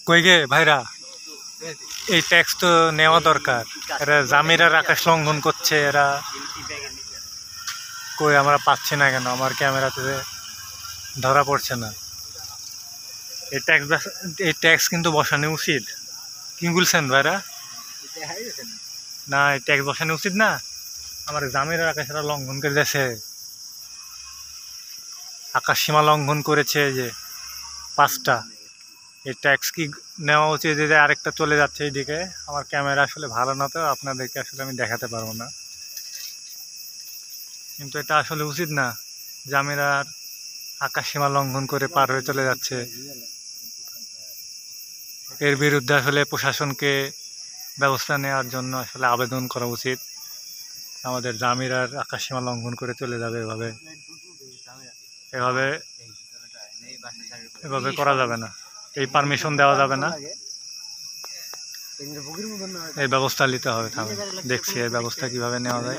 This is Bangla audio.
কই গে ভাইরা, এই ট্যাক্স তো নেওয়া দরকার। এরা জামিরার আকাশ লঙ্ঘন করছে। এরা কই আমরা পাচ্ছি না কেন? আমার ক্যামেরাতে ধরা পড়ছে না। এই ট্যাক্স কিন্তু বসানো উচিত। কি বলছেন ভাইরা? না, এই ট্যাক্স বসানো উচিত না। আমার জামিরার আকাশ এরা লঙ্ঘন করে দিয়েছে। আকাশ সীমা লঙ্ঘন করেছে যে 5টা। এই ট্যাক্স কি নেওয়া উচিত? যে আরেকটা চলে যাচ্ছে এইদিকে। আমার ক্যামেরা আসলে ভালো না, তো আপনাদেরকে আসলে আমি দেখাতে পারবো না, কিন্তু এটা আসলে উচিত না। জামিরার আকাশ সীমা লঙ্ঘন করে পার হয়ে চলে যাচ্ছে। এর বিরুদ্ধে আসলে প্রশাসনকে ব্যবস্থা নেওয়ার জন্য আসলে আবেদন করা উচিত। আমাদের জামিরার আকাশ সীমা লঙ্ঘন করে চলে যাবে। এভাবে এভাবে এভাবে করা যাবে না। এই পারমিশন দেওয়া যাবে না। এই ব্যবস্থা নিতে হবে। দেখছি এই ব্যবস্থা কিভাবে নেওয়া যায়।